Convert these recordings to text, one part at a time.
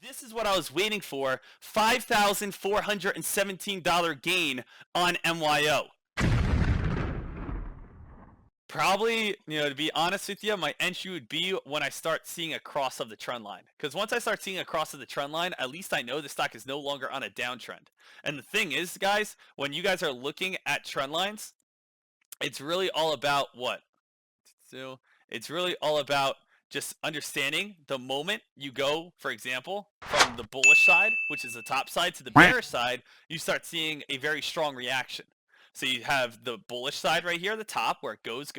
This is what I was waiting for. $5,417 gain on MYO. Probably, to be honest with you, my entry would be when I start seeing a cross of the trend line. Because once I start seeing a cross of the trend line, at least I know the stock is no longer on a downtrend. And the thing is, guys, when you guys are looking at trend lines, it's really all about what? So it's really all about just understanding the moment you go, for example, from the bullish side, which is the top side, to the bearish side, you start seeing a very strong reaction. So you have the bullish side right here at the top where it goes,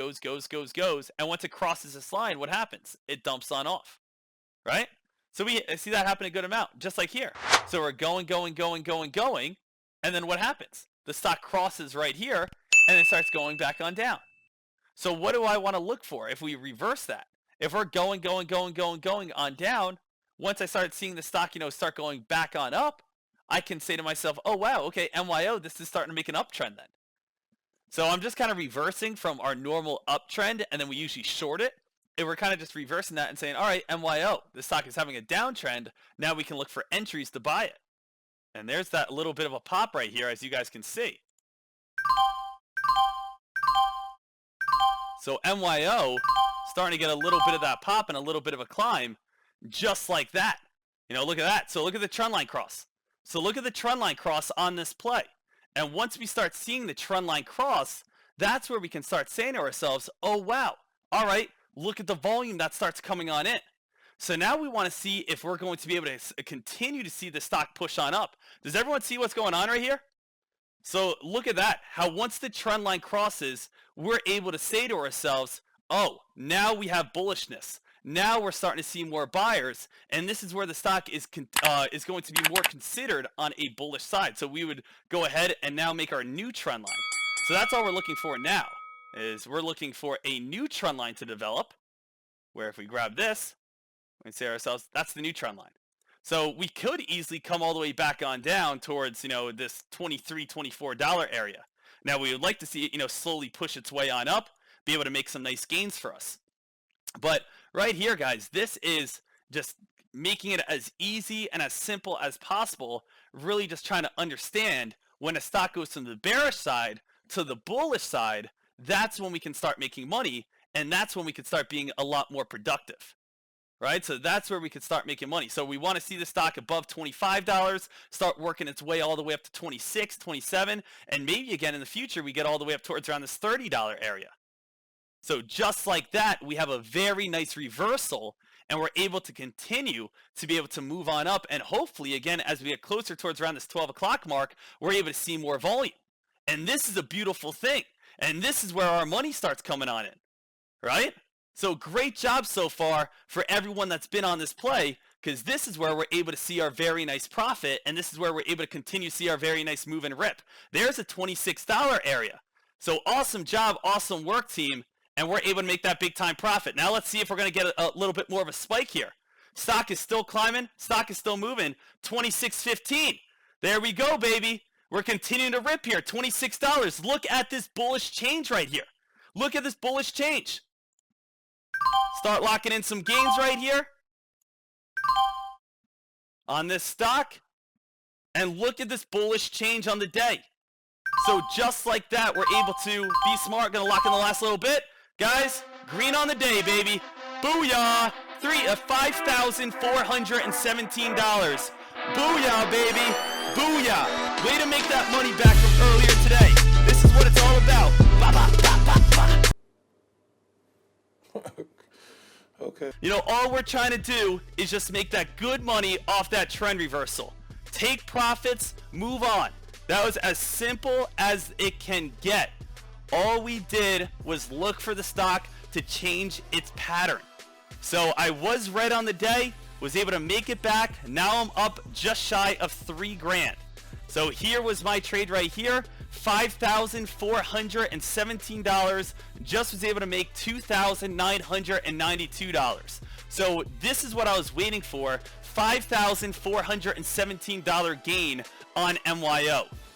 and once it crosses this line, what happens? It dumps on off, right? So we see that happen a good amount, just like here. So we're going, and then what happens? The stock crosses right here, and it starts going back on down. So what do I want to look for if we reverse that? If we're going on down, once I start seeing the stock, start going back on up, I can say to myself, oh, wow, okay, MYO, this is starting to make an uptrend then. So I'm just kind of reversing from our normal uptrend, and then we usually short it. And we're kind of just reversing that and saying, all right, MYO, the stock is having a downtrend. Now we can look for entries to buy it. And there's that little bit of a pop right here, as you guys can see. So MYO starting to get a little bit of that pop and a little bit of a climb, just like that. Look at that. So look at the trend line cross. So look at the trend line cross on this play. And once we start seeing the trend line cross, that's where we can start saying to ourselves, oh, wow, all right, look at the volume that starts coming on in. So now we want to see if we're going to be able to continue to see the stock push on up. Does everyone see what's going on right here? So look at that, how once the trend line crosses, we're able to say to ourselves, oh, now we have bullishness. Now we're starting to see more buyers, and this is where the stock is going to be more considered on a bullish side. So we would go ahead and now make our new trend line. So that's all we're looking for now, is we're looking for a new trend line to develop, where if we grab this, we can say to ourselves, that's the new trend line. So we could easily come all the way back on down towards, this $23, $24 area. Now we would like to see it, slowly push its way on up, be able to make some nice gains for us. But right here, guys, this is just making it as easy and as simple as possible, really just trying to understand when a stock goes from the bearish side to the bullish side, that's when we can start making money, and that's when we can start being a lot more productive. Right? So that's where we could start making money. So we want to see the stock above $25, start working its way all the way up to 26, 27, and maybe again in the future we get all the way up towards around this $30 area. So just like that, we have a very nice reversal, and we're able to continue to be able to move on up, and hopefully again as we get closer towards around this 12 o'clock mark, we're able to see more volume. And this is a beautiful thing, and this is where our money starts coming on in, right? So great job so far for everyone that's been on this play, because this is where we're able to see our very nice profit, and this is where we're able to continue to see our very nice move and rip. There's a $26 area. So awesome job, awesome work, team, and we're able to make that big time profit. Now let's see if we're going to get a little bit more of a spike here. Stock is still climbing. Stock is still moving. 26.15. There we go, baby. We're continuing to rip here. $26. Look at this bullish change right here. Look at this bullish change. Start locking in some gains right here on this stock. And look at this bullish change on the day. So just like that, we're able to be smart. Going to lock in the last little bit. Guys, green on the day, baby. Booyah. $5,417. Booyah, baby. Booyah. Way to make that money back from earlier today. This is what it's all about. Ba, ba, ba, ba, ba. Okay. All we're trying to do is just make that good money off that trend reversal. Take profits, move on. That was as simple as it can get. All we did was look for the stock to change its pattern. So I was red on the day, was able to make it back. Now I'm up just shy of $3,000. So here was my trade right here. $5,417, just was able to make $2,992. So this is what I was waiting for, $5,417 gain on MYO.